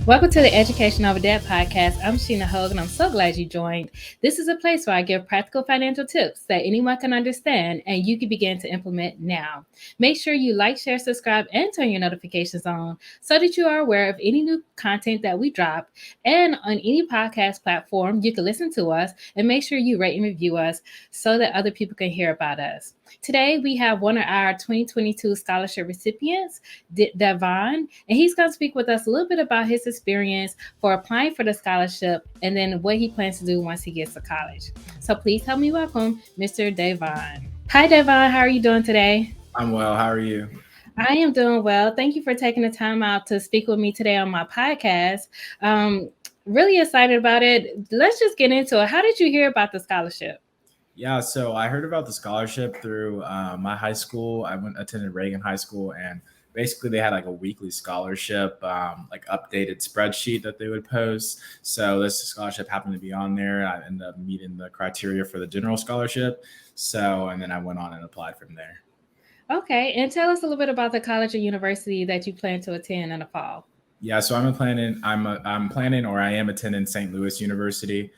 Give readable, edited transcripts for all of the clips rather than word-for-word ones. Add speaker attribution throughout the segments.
Speaker 1: Welcome to the Education Over Debt podcast. I'm Sheena Hogan. I'm so glad you joined. This is a place where I give practical financial tips that anyone can understand and you can begin to implement now. Make sure you like, share, subscribe, and turn your notifications on so that you are aware of any new content that we drop. And on any podcast platform, you can listen to us and make sure you rate and review us so that other people can hear about us. Today, we have one of our 2022 scholarship recipients, Devon, and he's going to speak with us a little bit about his experience for applying for the scholarship and then what he plans to do once he gets to college. So please help me welcome Mr. Devon. Hi, Devon. How are you doing today?
Speaker 2: I'm well. How are you?
Speaker 1: I am doing well. Thank you for taking the time out to speak with me today on my podcast. Um, really excited about it. Let's just get into it. How did you hear about the scholarship?
Speaker 2: Yeah, so I heard about the scholarship through my high school. I went attended Reagan High School, and basically they had like a weekly scholarship, like updated spreadsheet that they would post. So this scholarship happened to be on there. I ended up meeting the criteria for the general scholarship. So, and then I went on and applied from there.
Speaker 1: Okay, and tell us a little bit about the college or university that you plan to attend in the fall.
Speaker 2: Yeah, so I'm planning, or I am attending St. Louis University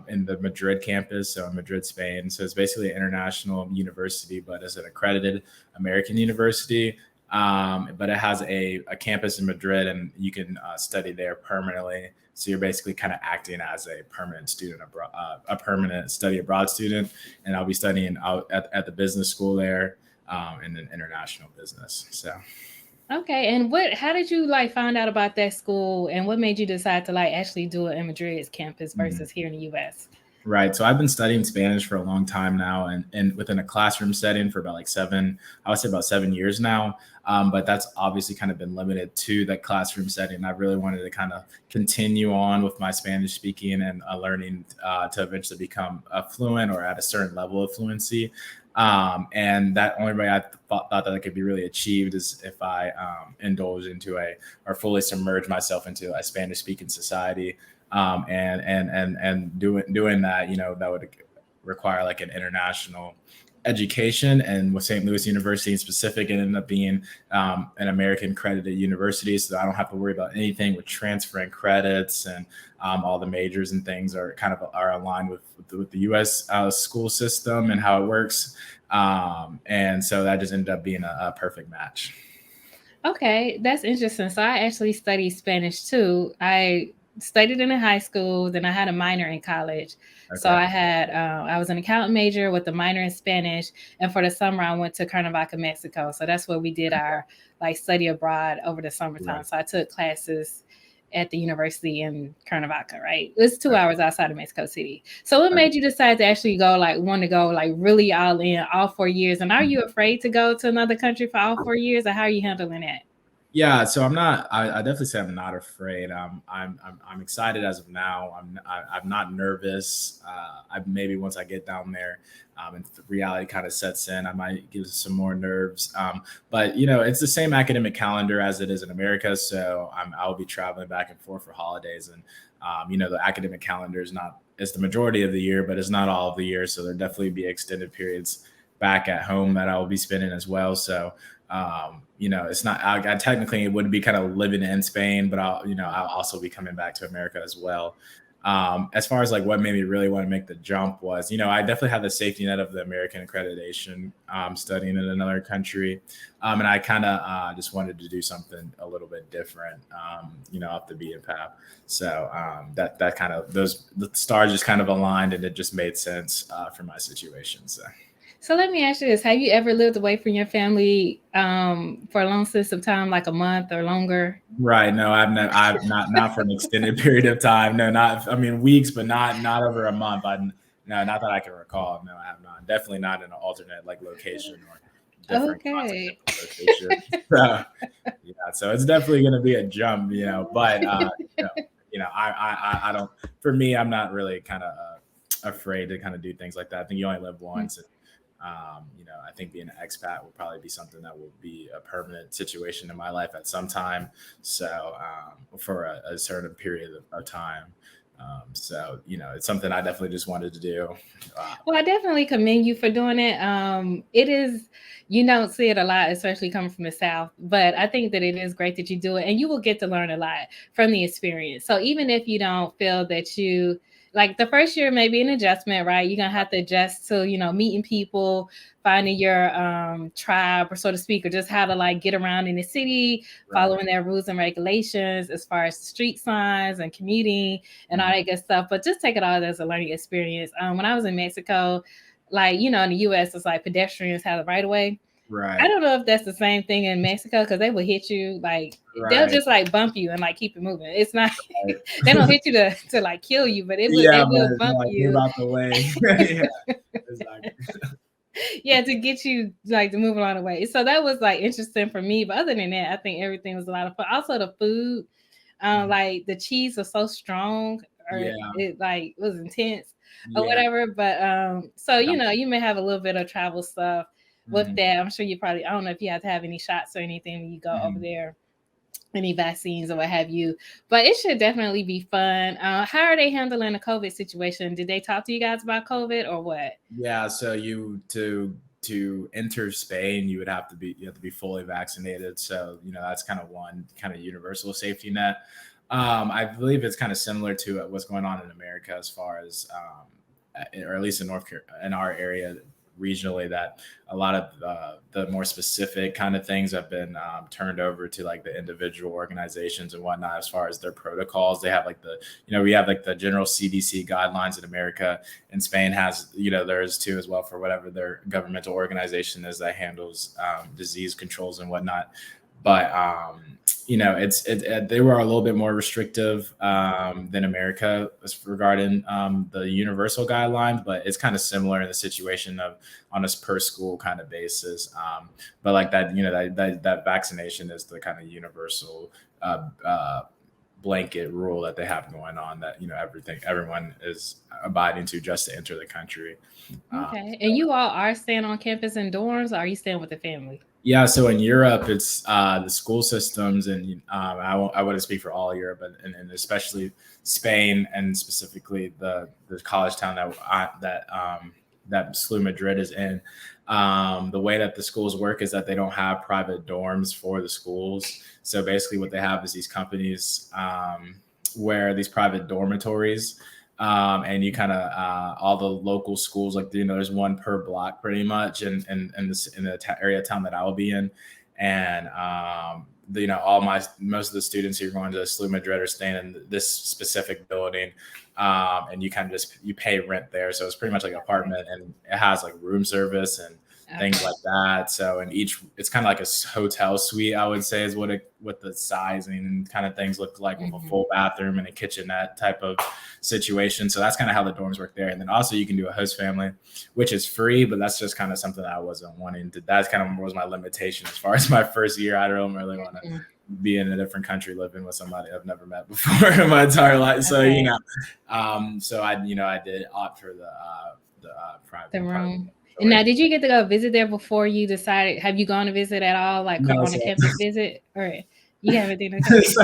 Speaker 2: in the Madrid campus, so in Madrid, Spain. So it's basically an international university, but it's an accredited American university. But it has a campus in Madrid, and you can study there permanently. So you're basically kind of acting as a permanent student abroad, a permanent study abroad student. And I'll be studying out at the business school there in an international business. So.
Speaker 1: Okay, and how did you like find out about that school and what made you decide to like actually do it in Madrid's campus
Speaker 2: Mhm.
Speaker 1: versus here in the US?
Speaker 2: Right. So I've been studying Spanish for a long time now, and within a classroom setting for about I would say about 7 years now. But that's obviously kind of been limited to that classroom setting. I really wanted to kind of continue on with my Spanish speaking and learning to eventually become fluent or at a certain level of fluency. And that only way I thought that it could be really achieved is if I indulge into or fully submerge myself into a Spanish speaking society, and doing that, that would require like an international education. And with St. Louis University in specific, it ended up being an American accredited university, so I don't have to worry about anything with transferring credits, and all the majors and things are aligned with the U.S. School system and how it works. And so that just ended up being a perfect match.
Speaker 1: Okay, that's interesting. So I actually studied Spanish too. I studied in high school, then I had a minor in college. So
Speaker 2: Okay.
Speaker 1: I was an accountant major with a minor in Spanish, and for the summer I went to Cuernavaca, Mexico. So that's where we did our like study abroad over the summertime.
Speaker 2: Right.
Speaker 1: So I took classes at the university in Cuernavaca, right? It's two
Speaker 2: Okay.
Speaker 1: hours outside of Mexico City. So what
Speaker 2: Okay.
Speaker 1: made you decide to actually want to go like really all in all 4 years? And are you afraid to go to another country for all 4 years, or how are you handling that?
Speaker 2: Yeah, so I'm not. I definitely say I'm not afraid. I'm excited as of now. I'm not nervous. I maybe once I get down there, and the reality kind of sets in, I might give some more nerves. But it's the same academic calendar as it is in America, so I'll be traveling back and forth for holidays, and the academic calendar is not. It's the majority of the year, but it's not all of the year. So there'll definitely be extended periods back at home that I will be spending as well. So it's not. I technically it would be kind of living in Spain, but I'll also be coming back to America as well. As far as like what made me really want to make the jump was, I definitely had the safety net of the American accreditation, studying in another country, and I kind of just wanted to do something a little bit different, off the beaten path. So that kind of the stars just kind of aligned, and it just made sense for my situation. So.
Speaker 1: So let me ask you this: have you ever lived away from your family for a long sense of time, like a month or longer?
Speaker 2: Right. No, I've not for an extended period of time. No, not. I mean, weeks, but not over a month. No, not that I can recall. No, I have not. Definitely not in an alternate like location or different continent
Speaker 1: Okay.
Speaker 2: location. So, yeah, so it's definitely going to be a jump, But I don't. For me, I'm not really kind of afraid to kind of do things like that. I think you only live once, and I think being an expat will probably be something that will be a permanent situation in my life at some time. So for a certain period of time. So, it's something I definitely just wanted to do.
Speaker 1: Well, I definitely commend you for doing it. It is, you don't see it a lot, especially coming from the South, but I think that it is great that you do it and you will get to learn a lot from the experience. So even if you don't feel that you like the first year, maybe an adjustment, right? You're going to have to adjust to, meeting people, finding your tribe, or so to speak, or just how to like get around in the city,
Speaker 2: Right.
Speaker 1: following their rules and regulations as far as street signs and commuting and all
Speaker 2: Mhm.
Speaker 1: that good stuff. But just take it all as a learning experience. When I was in Mexico, like in the U.S., it's like pedestrians have the right of way. I
Speaker 2: Right.
Speaker 1: don't know if that's the same thing in Mexico because they will hit you like they'll
Speaker 2: Right.
Speaker 1: just like bump you and like keep it moving. It's not they
Speaker 2: Right.
Speaker 1: don't hit you to like kill you, but they
Speaker 2: Yeah,
Speaker 1: will
Speaker 2: but
Speaker 1: bump
Speaker 2: like move
Speaker 1: you.
Speaker 2: out the way. Yeah, exactly.
Speaker 1: Yeah, to get you like to move along the way. So that was like interesting for me. But other than that, I think everything was a lot of fun. Also the food,
Speaker 2: Mhm.
Speaker 1: like the cheese was so strong or
Speaker 2: Yeah,
Speaker 1: it like was intense or
Speaker 2: yeah.
Speaker 1: whatever. But so
Speaker 2: Yeah.
Speaker 1: you may have a little bit of travel stuff with
Speaker 2: Mhm,
Speaker 1: that. I'm sure you probably I don't know if you have to have any shots or anything when you go over
Speaker 2: mhm.
Speaker 1: there, any vaccines or what have you. But it should definitely be fun. How are they handling the COVID situation? Did they talk to you guys about COVID or what?
Speaker 2: Yeah, so you to enter Spain, you have to be fully vaccinated. So, that's kind of one kind of universal safety net. I believe it's kind of similar to what's going on in America as far as, or at least in in our area regionally, that a lot of the more specific kind of things have been turned over to like the individual organizations and whatnot as far as their protocols. They have like we have like the general CDC guidelines in America, and Spain has, theirs too as well for whatever their governmental organization is that handles disease controls and whatnot. But they were a little bit more restrictive than America as regarding the universal guidelines, but it's kind of similar in the situation of on a per school kind of basis. But like that, that vaccination is the kind of universal blanket rule that they have going on, that everyone is abiding to just to enter the country.
Speaker 1: Okay. And you all are staying on campus in dorms, or are you staying with the family?
Speaker 2: Yeah, so in Europe, it's the school systems, and I wouldn't speak for all Europe, but and especially Spain, and specifically the college town that SLU Madrid is in. The way that the schools work is that they don't have private dorms for the schools. So basically, what they have is these companies where these private dormitories, and you kind of all the local schools, like there's one per block pretty much, in this in the area of town that I will be in. And all most of the students who are going to SLU Madrid are staying in this specific building, and you kind of just you pay rent there, so it's pretty much like an
Speaker 1: Okay.
Speaker 2: apartment, and it has like room service and things
Speaker 1: Okay.
Speaker 2: like that. So, and it's kind of like a hotel suite, I would say, is what the sizing and kind of things look like, with a
Speaker 1: Hmm.
Speaker 2: full bathroom and a kitchenette type of situation. So that's kind of how the dorms work there. And then also you can do a host family, which is free, but that's just kind of something that I wasn't wanting to. That kind of was my limitation as far as my first year. I don't really want to be in a different country living with somebody I've never met before in my entire life. So
Speaker 1: Okay.
Speaker 2: so I did opt for the
Speaker 1: The
Speaker 2: private
Speaker 1: room. And now,
Speaker 2: dormitory.
Speaker 1: did you get to go visit there before you decided? Have you gone to visit at all, like
Speaker 2: No,
Speaker 1: on a
Speaker 2: so
Speaker 1: campus visit, or you haven't been? Okay.
Speaker 2: so,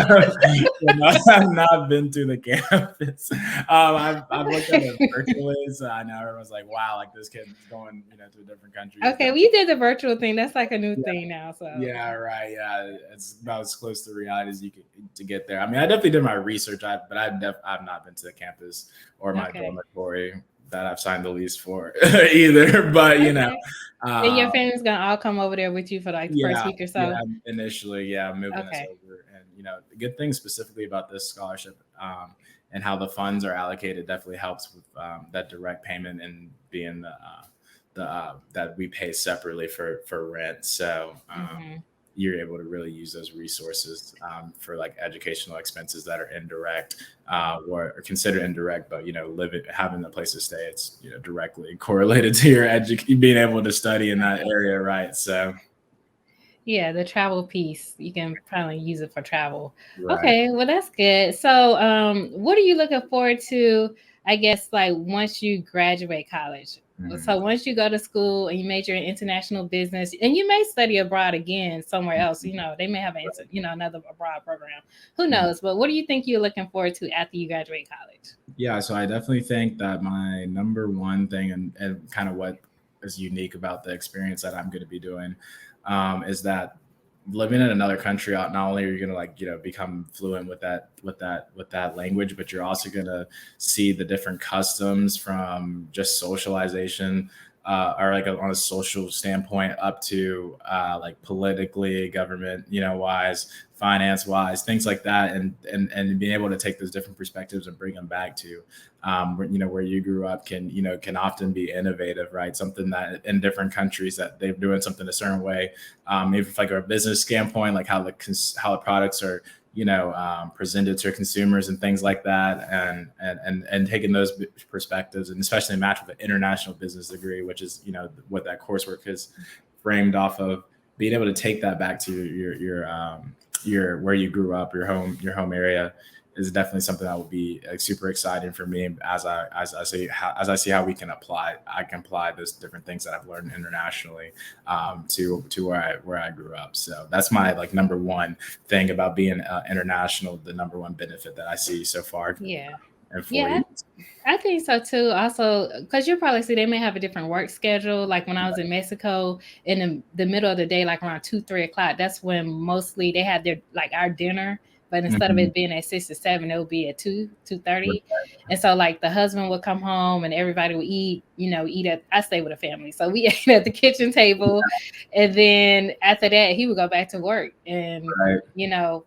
Speaker 2: I've not been to the campus. I've looked at it virtually, so I know everyone's like, "Wow, like this kid is going, to a different country." He's
Speaker 1: Okay,
Speaker 2: got,
Speaker 1: well, you did the virtual thing. That's like a new
Speaker 2: yeah,
Speaker 1: thing now. So
Speaker 2: yeah, right, yeah. It's about as close to reality as you could to get there. I mean, I definitely did my research, but I've not been to the campus or my
Speaker 1: okay,
Speaker 2: dormitory that I've signed the lease for either. But
Speaker 1: okay. And
Speaker 2: um,
Speaker 1: your family's gonna all come over there with you for like the first
Speaker 2: yeah,
Speaker 1: week or
Speaker 2: yeah.
Speaker 1: so.
Speaker 2: Initially, yeah, moving us
Speaker 1: Okay.
Speaker 2: over, and the good thing specifically about this scholarship, and how the funds are allocated, definitely helps with that direct payment, and being the that we pay separately for rent. So
Speaker 1: Hmm.
Speaker 2: you're able to really use those resources for like educational expenses that are indirect, or considered indirect, but living having a place to stay, it's directly correlated to your being able to study in that
Speaker 1: Okay.
Speaker 2: area, right? So.
Speaker 1: Yeah, the travel piece, you can probably use it for travel.
Speaker 2: Right.
Speaker 1: Okay, well that's good. So, what are you looking forward to? I guess like once you graduate college.
Speaker 2: Mhm.
Speaker 1: So once you go to school and you major in international business, and you may study abroad again somewhere else. They may have another abroad program. Who
Speaker 2: Mhm.
Speaker 1: knows? But what do you think you're looking forward to after you graduate college?
Speaker 2: Yeah, so I definitely think that my number one thing, and kind of what is unique about the experience that I'm going to be doing, is that living in another country, not only are you going to like become fluent with that language, but you're also going to see the different customs from just socialization, or like on a social standpoint, up to like politically, government, wise, finance wise, things like that, and being able to take those different perspectives and bring them back to where you grew up can often be innovative, right? Something that in different countries that they're doing something a certain way, maybe from like a business standpoint, like how the products are presented to consumers and things like that, and taking those perspectives, and especially match with an international business degree, which is what that coursework is framed off of, being able to take that back to your where you grew up, your home area, is definitely something that will be super exciting for me as I see how I can apply those different things that I've learned internationally, to where I grew up. So that's my like number one thing about being international. The number one benefit that I see so far
Speaker 1: Yeah.
Speaker 2: in 4 years.
Speaker 1: Yeah, I think so too. Also, because you probably see they may have a different work schedule. Like when I was in Mexico, in the middle of the day, like around 2, 3 o'clock, that's when mostly they had their like our dinner. But instead of
Speaker 2: Mhm.
Speaker 1: it being at 6 to 7, it would be at 2, 2:30. And so like the husband would come home and everybody would eat. Eat at. I stay with a family, so we ate at the kitchen table, and then after that he would go back to work, and
Speaker 2: Right.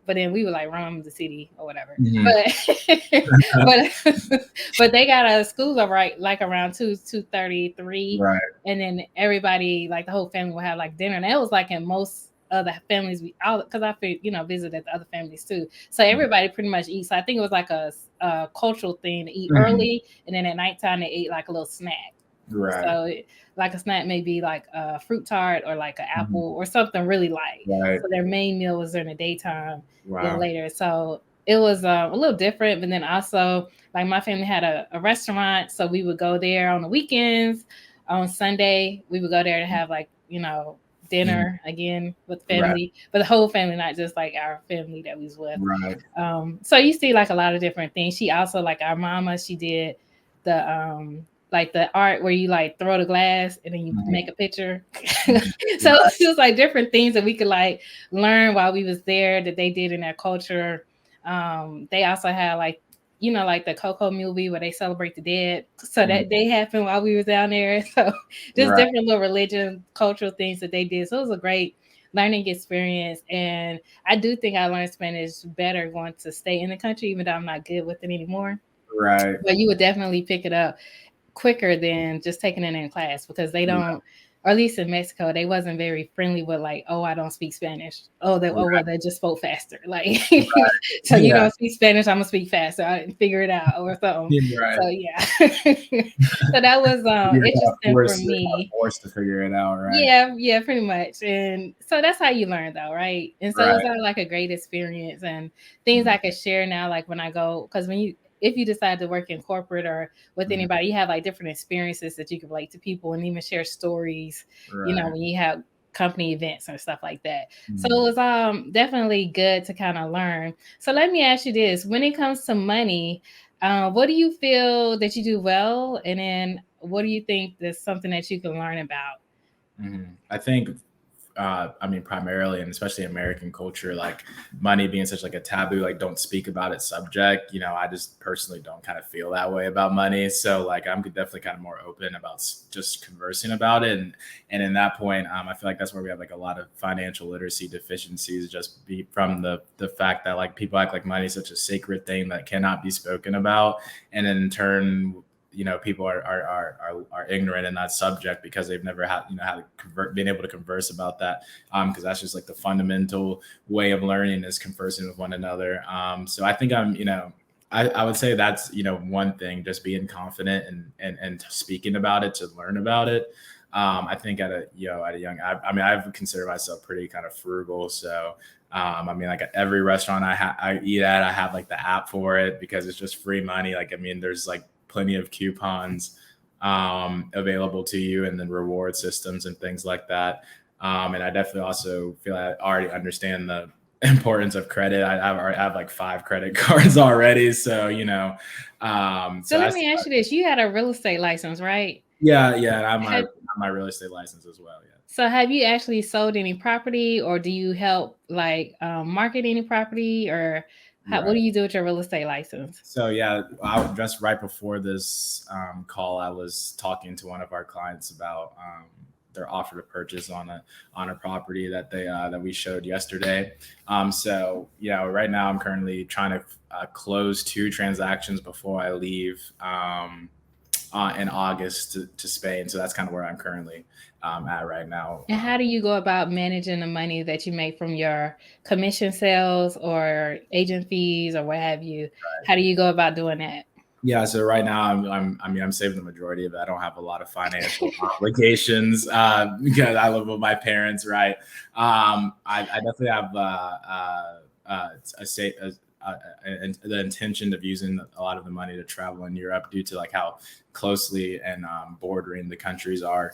Speaker 1: but then we would like roam the city or whatever.
Speaker 2: Mhm.
Speaker 1: But but but they got out of school right like around 2:33,
Speaker 2: Right.
Speaker 1: and then everybody like the whole family would have like dinner, and that was like in most of the families we all because I visited the other families too, so everybody pretty much eats. So I think it was like a cultural thing to eat
Speaker 2: Mhm.
Speaker 1: early, and then at nighttime they ate like a little snack.
Speaker 2: Right.
Speaker 1: So like a snack may be like a fruit tart or like an
Speaker 2: Mhm.
Speaker 1: apple or something really light.
Speaker 2: Right.
Speaker 1: So their main meal was during the daytime, then
Speaker 2: Wow.
Speaker 1: later. So it was a little different. But then also, like my family had a restaurant, so we would go there on the weekends. On Sunday, we would go there to have like
Speaker 2: Mhm.
Speaker 1: dinner again with
Speaker 2: Right.
Speaker 1: family, but the whole family, not just like our family that we was with.
Speaker 2: Right.
Speaker 1: So you see like a lot of different things. She also like our mama, she did the like the art where you like throw the glass and then you
Speaker 2: Mhm.
Speaker 1: make a picture.
Speaker 2: Mhm.
Speaker 1: So
Speaker 2: Right.
Speaker 1: it was like different things that we could like learn while we was there that they did in their culture. They also had like like the Coco movie where they celebrate the dead. So
Speaker 2: Mhm.
Speaker 1: that they happened while we was down there. So just
Speaker 2: Right.
Speaker 1: different little religion, cultural things that they did. So it was a great learning experience. And I do think I learned Spanish better going to stay in the country, even though I'm not good with it anymore.
Speaker 2: Right.
Speaker 1: But you would definitely pick it up quicker than just taking it in class because they
Speaker 2: Right.
Speaker 1: don't, or at least in Mexico, they wasn't very friendly with like, oh, I don't speak Spanish. Oh well, they just spoke faster. Like,
Speaker 2: Right.
Speaker 1: so you
Speaker 2: Yeah.
Speaker 1: don't speak Spanish, I'm gonna speak faster. I didn't figure it out or something.
Speaker 2: Right.
Speaker 1: So yeah, so that was
Speaker 2: You're
Speaker 1: interesting for me.
Speaker 2: forced to figure it out, right?
Speaker 1: Yeah, pretty much. And so that's how you learn though, right? And so it was
Speaker 2: Right.
Speaker 1: like a great experience and things
Speaker 2: Mhm.
Speaker 1: I could share now, like when I go, because if you decide to work in corporate or with
Speaker 2: Mhm.
Speaker 1: anybody, you have like different experiences that you can relate to people and even share stories,
Speaker 2: Right.
Speaker 1: when you have company events and stuff like that. So
Speaker 2: Mhm.
Speaker 1: it was definitely good to kind of learn. So let me ask you this: when it comes to money, what do you feel that you do well, and then what do you think that's something that you can learn about?
Speaker 2: I think, I mean, primarily, and especially American culture, like money being such like a taboo, like don't speak about it subject. I just personally don't kind of feel that way about money. So like, I'm definitely kind of more open about just conversing about it. And in that point, I feel like that's where we have like a lot of financial literacy deficiencies, just be from the fact that like people act like money is such a sacred thing that cannot be spoken about, and in turn, people are ignorant in that subject because they've never had how to been able to converse about that, because that's just like the fundamental way of learning is conversing with one another. So I think I would say that's one thing, just being confident and speaking about it to learn about it. I think at a young, I mean, I've considered myself pretty kind of frugal. So I mean, like at every restaurant I eat at, I have like the app for it because it's just free money. Like, I mean, there's like plenty of coupons available to you, and then reward systems and things like that. And I definitely also feel I already understand importance of credit. I have like 5 credit cards already. So,
Speaker 1: So let me ask you this: you had a real estate license, right?
Speaker 2: yeah, and I have
Speaker 1: Have,
Speaker 2: my real estate license as well. Yeah.
Speaker 1: so have you actually sold any property, or do you help like market any property, or what
Speaker 2: Right.
Speaker 1: do you do with your real estate license?
Speaker 2: So yeah, just right before this call, I was talking to one of our clients about their offer to purchase on a property that that we showed yesterday. So right now I'm currently trying to close 2 transactions before I leave in August to Spain. So that's kind of where I'm currently at right now.
Speaker 1: And how do you go about managing the money that you make from your commission sales or agent fees or what have you? How do you go about doing that?
Speaker 2: Yeah, so right now I'm saving the majority of it. I don't have a lot of financial obligations because I live with my parents, right? I definitely have the intention of using a lot of the money to travel in Europe due to like how closely and bordering the countries are.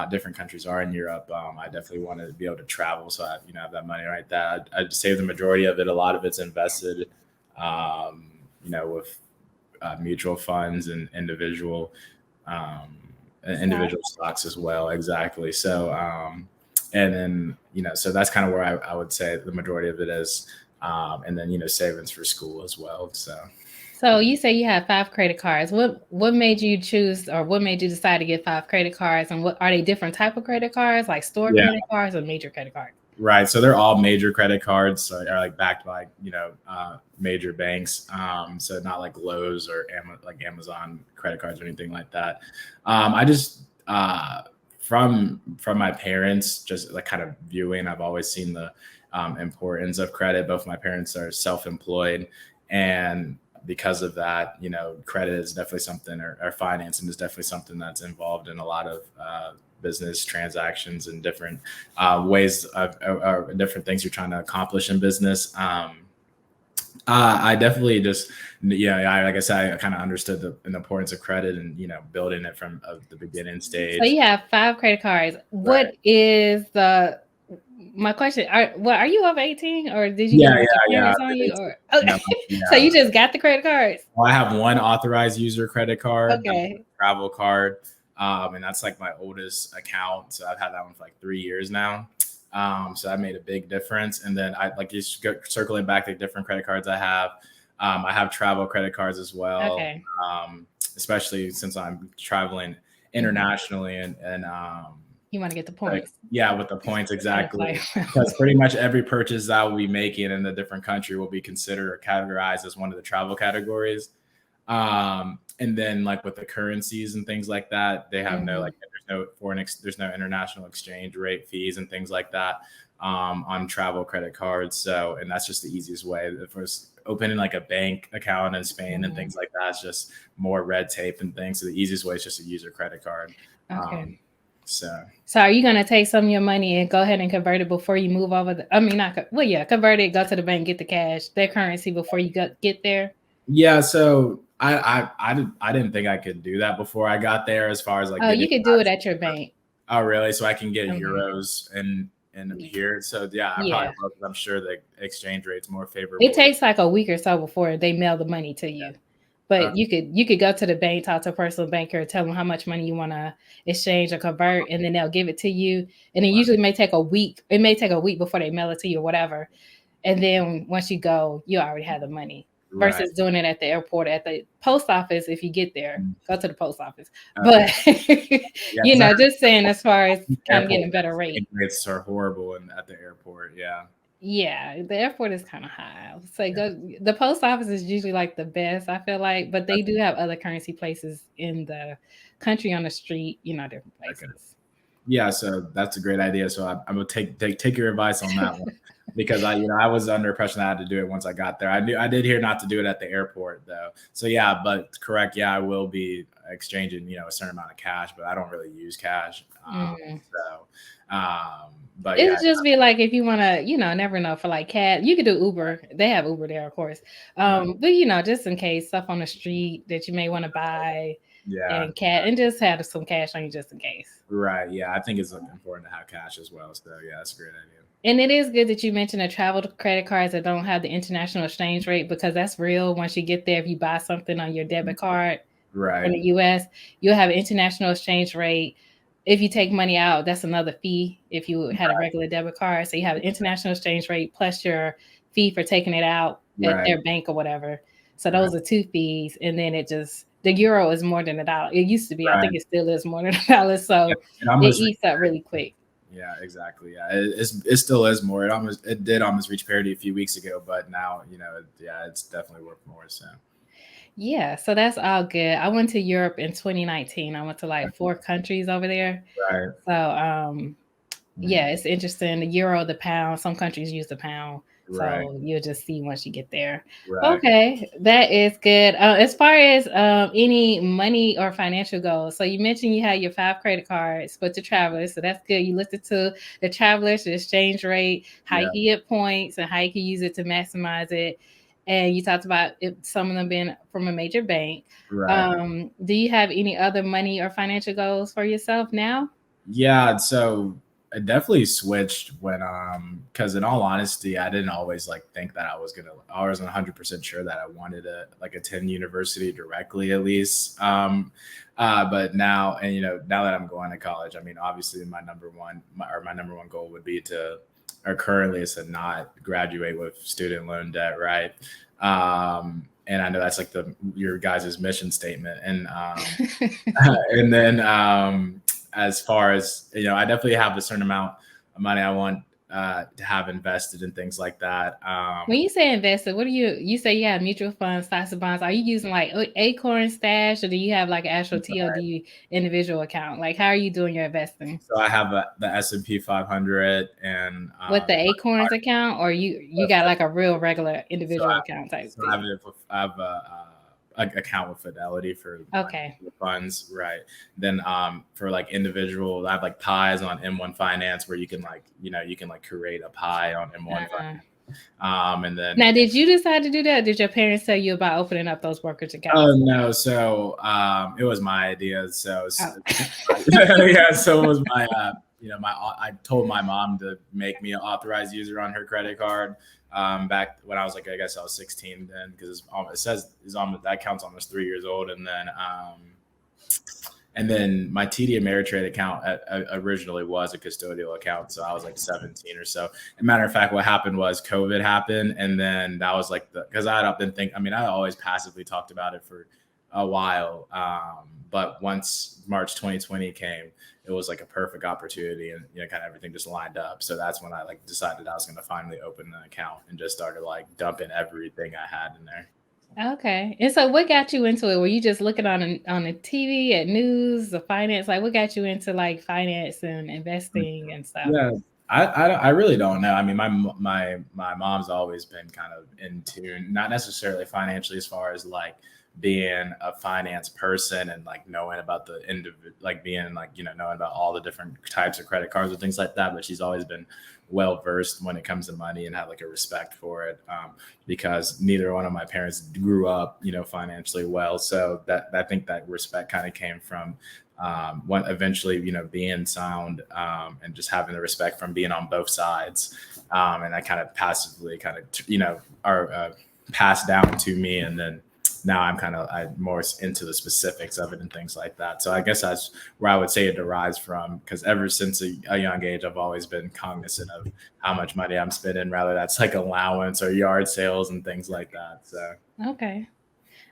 Speaker 2: Different countries are in Europe. I definitely want to be able to travel, so I have that money right there. I'd save the majority of it. A lot of it's invested, with mutual funds and um, individual stocks as well. Exactly. So, and then, so that's kind of where I would say the majority of it is. And then, savings for school as well.
Speaker 1: So you say you have 5 credit cards. What made you choose, or what made you decide to get 5 credit cards? And what are they, different type of credit cards, like store
Speaker 2: Yeah.
Speaker 1: credit cards or major credit cards?
Speaker 2: Right. So they're all major credit cards. So are like backed by, major banks. So not like Lowe's or like Amazon credit cards or anything like that. I just, from my parents, just like kind of viewing, I've always seen the importance of credit. Both my parents are self-employed, and because of that, credit is definitely something, or financing is definitely something that's involved in a lot of business transactions and different ways of different things you're trying to accomplish in business. I definitely just, like I said, I kind of understood the importance of credit and, building it from the beginning stage.
Speaker 1: So you have 5 credit cards.
Speaker 2: Right.
Speaker 1: What is my question? Are you over 18, or did you get
Speaker 2: Yeah,
Speaker 1: them with your
Speaker 2: yeah,
Speaker 1: parents on you? Or okay.
Speaker 2: yeah.
Speaker 1: So you just got the credit cards?
Speaker 2: Well, I have one authorized user credit card,
Speaker 1: Okay.
Speaker 2: travel card, and that's like my oldest account. So I've had that one for like 3 years now. So that made a big difference. And then I like just circling back to different credit cards I have. I have travel credit cards as well,
Speaker 1: Okay.
Speaker 2: Especially since I'm traveling internationally and
Speaker 1: You want to get the points.
Speaker 2: yeah, with the points, exactly. Because pretty much every purchase that we'll be making in a different country will be considered or categorized as one of the travel categories. And then like with the currencies and things like that, they have no, like, there's no there's no international exchange rate fees and things like that on travel credit cards. So, and that's just the easiest way. If it's opening like a bank account in Spain and things like that, it's just more red tape and things. So the easiest way is just to use your credit card.
Speaker 1: Okay.
Speaker 2: So
Speaker 1: are you going to take some of your money and go ahead and convert it before you move over? Convert it, go to the bank, get the cash, their currency before you get there.
Speaker 2: Yeah, so I didn't think I could do that before I got there. As far as like,
Speaker 1: you could do it at your bank.
Speaker 2: Oh, really? So I can get euros and here. So yeah, I probably will, because I'm sure the exchange rate's more favorable.
Speaker 1: It takes like a week or so before they mail the money to you. But you could go to the bank, talk to a personal banker, tell them how much money you want to exchange or convert, and then they'll give it to you. And it usually may take a week. It may take a week before they mail it to you or whatever. And then once you go, you already have the money. Versus doing it at the airport, at the post office. If you get there, go to the post office. But just saying, as far as kind of getting a better rate.
Speaker 2: Rates are horrible at the airport.
Speaker 1: Yeah, the airport is kind of high. So the post office is usually like the best, I feel like, but they do have other currency places in the country, on the street, different places.
Speaker 2: Okay. Yeah, so that's a great idea. So I'm gonna take your advice on that one, because I was under impression I had to do it once I got there. I did hear not to do it at the airport though. So yeah, but correct. Yeah, I will be exchanging a certain amount of cash, but I don't really use cash. But
Speaker 1: it's just be like, if you want to, never know, for like cab, you could do Uber. They have Uber there, of course. But just in case, stuff on the street that you may want to buy, and just have some cash on you just in case.
Speaker 2: Right. Yeah, I think it's important to have cash as well. So yeah, that's a great idea.
Speaker 1: And it is good that you mentioned the travel credit cards that don't have the international exchange rate, because that's real. Once you get there, if you buy something on your debit card from
Speaker 2: Right.
Speaker 1: the US, you'll have an international exchange rate. If you take money out, that's another fee if you had a regular debit card. So you have an international exchange rate plus your fee for taking it out at
Speaker 2: Right.
Speaker 1: their bank or whatever. So
Speaker 2: Right.
Speaker 1: those are two fees. And then it just, the euro is more than $1. It used to be, I
Speaker 2: Right.
Speaker 1: think it still is more than $1. So
Speaker 2: It
Speaker 1: it
Speaker 2: almost
Speaker 1: eats up really quick.
Speaker 2: Yeah, exactly. Yeah, it still is more. It did almost reach parity a few weeks ago, but now yeah, it's definitely worth more. So
Speaker 1: Yeah, so that's all good. I went to Europe in 2019. I went to like 4 countries over there.
Speaker 2: right,
Speaker 1: So, yeah,
Speaker 2: Mhm.
Speaker 1: it's interesting. The euro, the pound, some countries use the pound.
Speaker 2: Right,
Speaker 1: So you'll just see once you get there.
Speaker 2: right.
Speaker 1: Okay, that is good. As far as any money or financial goals, so you mentioned you had your 5 credit cards, but to travelers, so that's good. You looked into the travelers, the exchange rate, how you
Speaker 2: Yeah,
Speaker 1: can get points, and how you can use it to maximize it. And you talked about some of them being from a major bank.
Speaker 2: right.
Speaker 1: Do you have any other money or financial goals for yourself now?
Speaker 2: Yeah, so I definitely switched when because in all honesty, I didn't always like think that I wasn't 100% sure that I wanted to like attend university directly at least. But now, and now that I'm going to college, I mean, obviously my number one goal would be to, or currently is to not graduate with student loan debt, right? And I know that's like your guys' mission statement. And then as far as I definitely have a certain amount of money I want to have invested in things like that.
Speaker 1: When you say invested, what do you say you have mutual funds, stocks and bonds? Are you using like Acorn Stash, or do you have like an actual TOD individual account? Like, how are you doing your investing?
Speaker 2: So I have the S&P 500 and
Speaker 1: With the Acorns account, or you got like a real regular
Speaker 2: so
Speaker 1: individual account type
Speaker 2: I have
Speaker 1: thing?
Speaker 2: an account with Fidelity for my
Speaker 1: Okay.
Speaker 2: funds, right? Then for like individual, I have like pies on M1 Finance where you can create a pie on M1
Speaker 1: Uh,
Speaker 2: and then
Speaker 1: Now, did you decide to do that? Did your parents tell you about opening up those brokerage
Speaker 2: oh
Speaker 1: accounts?
Speaker 2: no, so it was my idea. So
Speaker 1: Oh.
Speaker 2: yeah, so it was my I told my mom to make me an authorized user on her credit card back when I was like, I guess I was 16 then, because it says that account's almost 3 years old. And then my TD Ameritrade account originally was a custodial account. So I was like 17 or so. As a matter of fact, what happened was COVID happened. And then that was like because I had been thinking, I mean, I always passively talked about it for a while. But once March 2020 came, it was like a perfect opportunity, and kind of everything just lined up. So that's when I like decided I was going to finally open an account and just started like dumping everything I had in there.
Speaker 1: Okay. And so what got you into it? Were you just looking on the TV at news, the finance? Like, what got you into like finance and investing and stuff?
Speaker 2: Yeah, I really don't know. I mean, my mom's always been kind of in tune, not necessarily financially, as far as like being a finance person and like knowing about the like being like knowing about all the different types of credit cards and things like that. But she's always been well versed when it comes to money and had like a respect for it, because neither one of my parents grew up financially well. So that I think that respect kind of came from when eventually being sound, and just having the respect from being on both sides, and that kind of passively kind of are passed down to me, and then now I'm more into the specifics of it and things like that. So I guess that's where I would say it derives from, because ever since a young age I've always been cognizant of how much money I'm spending, rather that's like allowance or yard sales and things like that. So
Speaker 1: Okay.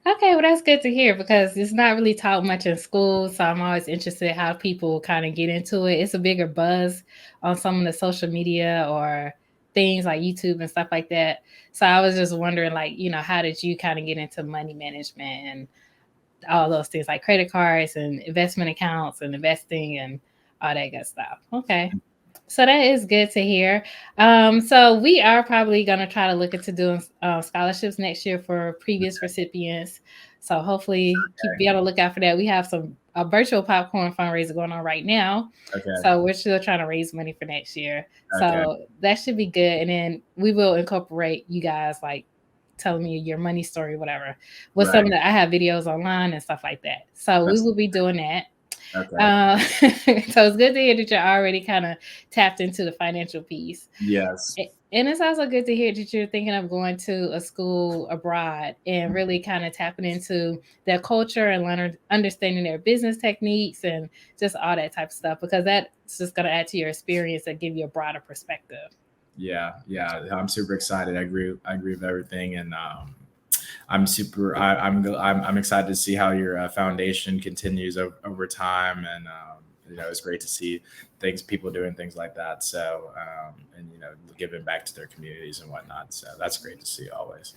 Speaker 1: Okay, well that's good to hear, because it's not really taught much in school. So I'm always interested how people kind of get into it. It's a bigger buzz on some of the social media or things like YouTube and stuff like that. So I was just wondering, like, how did you kind of get into money management and all those things like credit cards and investment accounts and investing and all that good stuff? Okay. So that is good to hear. So we are probably going to try to look into doing scholarships next year for previous recipients. So hopefully be on the lookout for that. We have a virtual popcorn fundraiser going on right now.
Speaker 2: okay,
Speaker 1: So we're still trying to raise money for next year.
Speaker 2: okay,
Speaker 1: So that should be good. And then we will incorporate you guys like telling me your money story, whatever. With some
Speaker 2: right.
Speaker 1: of the, I have videos online and stuff like that. So we
Speaker 2: That's
Speaker 1: will be doing that.
Speaker 2: Okay.
Speaker 1: So it's good to hear that you're already kind of tapped into the financial piece.
Speaker 2: Yes.
Speaker 1: And it's also good to hear that you're thinking of going to a school abroad and really kind of tapping into their culture and understanding their business techniques and just all that type of stuff, because that's just going to add to your experience and give you a broader perspective.
Speaker 2: Yeah. Yeah. I'm super excited. I agree with everything. And I'm super. I'm excited to see how your foundation continues over time, and it's great to see people doing things like that. So, and giving back to their communities and whatnot. So that's great to see always.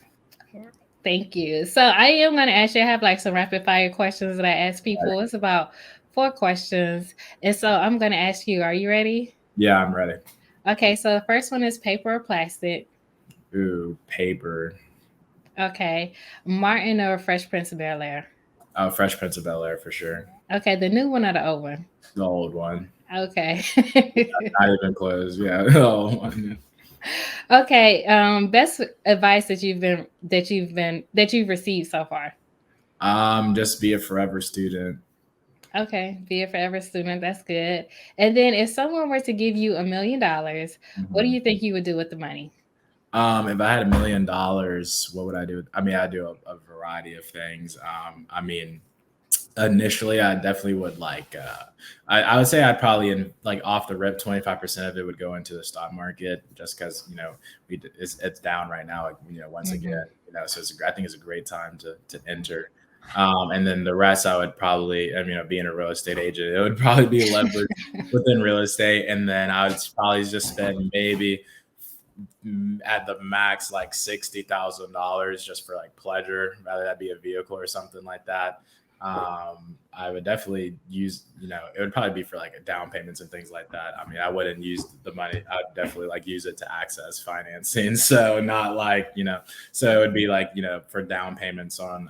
Speaker 1: Thank you. So I am going to ask you, I have like some rapid fire questions that I ask people. It's about 4 questions. And so I'm going to ask you, are you ready?
Speaker 2: Yeah, I'm ready.
Speaker 1: Okay. So the first one is paper or plastic?
Speaker 2: Ooh, paper.
Speaker 1: Okay. Martin or Fresh Prince of Bel Air?
Speaker 2: Oh, Fresh Prince of Bel Air for sure.
Speaker 1: Okay. The new one or the old one?
Speaker 2: The old one.
Speaker 1: Okay.
Speaker 2: Not even close. Yeah. The old one.
Speaker 1: Okay. Best advice that you've received so far?
Speaker 2: Just be a forever student.
Speaker 1: Okay, be a forever student. That's good. And then, if someone were to give you $1 million, what do
Speaker 2: Mhm.
Speaker 1: you think you would do with the money?
Speaker 2: If I had $1 million, what would I do? I mean, I do a variety of things. I mean, initially, I definitely would I would say I'd probably like off the rip, 25% of it would go into the stock market, just because it's down right now. Like, once
Speaker 1: Mhm.
Speaker 2: again, so I think it's a great time to enter. And then the rest, I would probably, being a real estate agent, it would probably be leveraged within real estate, and then I would probably just spend maybe at the max like $60,000 just for like pleasure, rather that be a vehicle or something like that. I would definitely use, it would probably be for like a down payments and things like that. I mean, I wouldn't use the money. I'd definitely like use it to access financing. So not like, so it would be like, for down payments on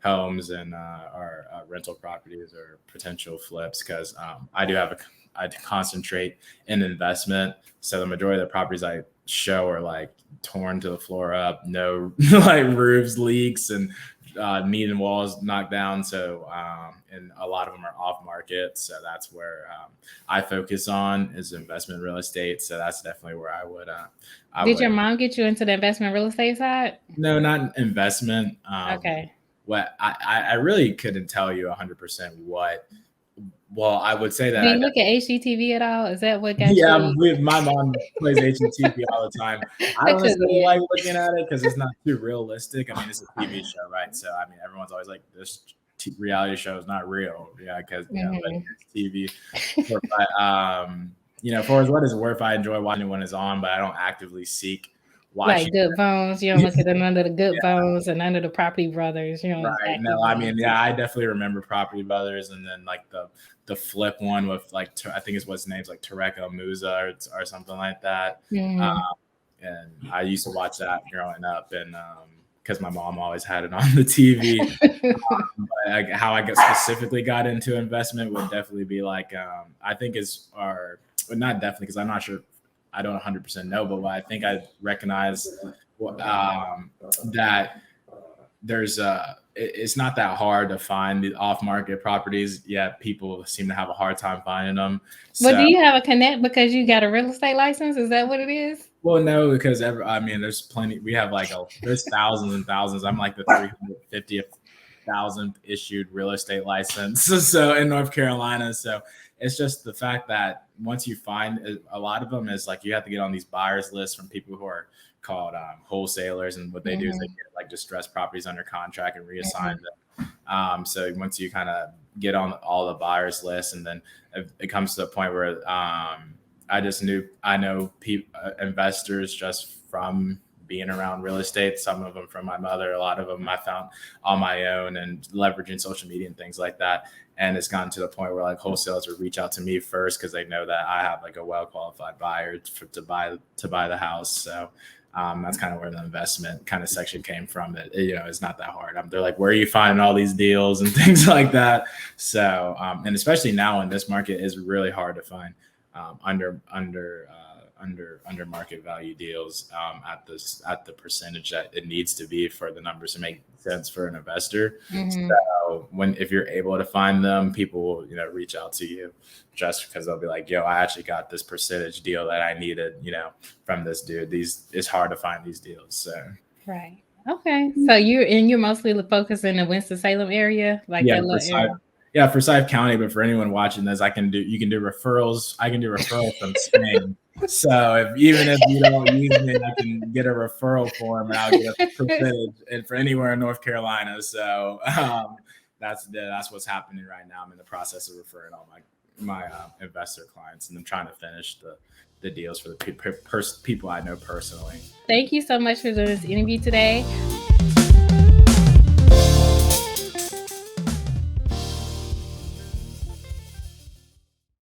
Speaker 2: homes and or rental properties or potential flips. Cause I concentrate in investment. So the majority of the properties I show are like torn to the floor up, no like roofs leaks and needing walls knocked down. So and a lot of them are off market. So that's where I focus on is investment real estate. So that's definitely where I
Speaker 1: Did
Speaker 2: would
Speaker 1: your mom get you into the investment real estate side?
Speaker 2: no, not investment.
Speaker 1: Okay.
Speaker 2: What I really couldn't tell you 100% what. Well, I would say that
Speaker 1: Do you look at HGTV at all? Is that what got
Speaker 2: yeah,
Speaker 1: you?
Speaker 2: my mom plays HGTV all the time. I
Speaker 1: I
Speaker 2: don't
Speaker 1: couldn't
Speaker 2: necessarily
Speaker 1: hear.
Speaker 2: like looking at it because it's not too realistic. I mean, it's a TV show, right? So I mean, everyone's always like, this reality show is not real, yeah, because but
Speaker 1: Mhm.
Speaker 2: it's TV. But for as what it's worth, I enjoy watching it when it's on, but I don't actively seek
Speaker 1: Like
Speaker 2: watching.
Speaker 1: Good Bones, you don't look at it under the Good Bones and under the Property Brothers. You don't
Speaker 2: Right. No,
Speaker 1: actively
Speaker 2: I
Speaker 1: look.
Speaker 2: mean, yeah, I definitely remember Property Brothers, and then like the flip one with like I think it's what's his name's like Tarek Musa or something like that. Uh,
Speaker 1: Mhm.
Speaker 2: and I used to watch that growing up, and because my mom always had it on the TV. But how I specifically got into investment would definitely be like I think is our well, not definitely because I'm not sure. I don't 100% know, but what I think I recognize that there's it's not that hard to find the off market properties, yet people seem to have a hard time finding them.
Speaker 1: But do
Speaker 2: So
Speaker 1: you have a connect because you got a real estate license? Is that what it is?
Speaker 2: well, no, because I mean, there's plenty. We have there's thousands and thousands. I'm like the 350,000th issued real estate license, so in North Carolina. So it's just the fact that once you find a lot of them is like you have to get on these buyers lists from people who are called wholesalers, and what they do is they
Speaker 1: Mhm.
Speaker 2: get like distressed properties under contract and reassign
Speaker 1: Mhm.
Speaker 2: them. So once you kind of get on all the buyers lists, and then it comes to the point where I know investors just from being around real estate. Some of them from my mother, a lot of them I found on my own and leveraging social media and things like that. And it's gotten to the point where like wholesalers would reach out to me first because they know that I have like a well qualified buyer to buy the house. So that's kind of where the investment kind of section came from. That it's not that hard. They're like, where are you finding all these deals and things like that? So and especially now in this market is really hard to find under under market value deals at the percentage that it needs to be for the numbers to make sense for an investor.
Speaker 1: Mm-hmm.
Speaker 2: So if you're able to find them, people will reach out to you just because they'll be like, yo, I actually got this percentage deal that I needed from this dude. It's hard to find these deals. So
Speaker 1: Right. Okay. So you're mostly focused in the Winston-Salem area, like
Speaker 2: yeah,
Speaker 1: that little area.
Speaker 2: Yeah, for Forsyth County, but for anyone watching this, you can do referrals. I can do referrals from Spain. So even if you don't use me, I can get a referral form and I'll get a percentage, and for anywhere in North Carolina. So that's what's happening right now. I'm in the process of referring all my investor clients, and I'm trying to finish the deals for the people I know personally.
Speaker 1: Thank you so much for doing this interview today.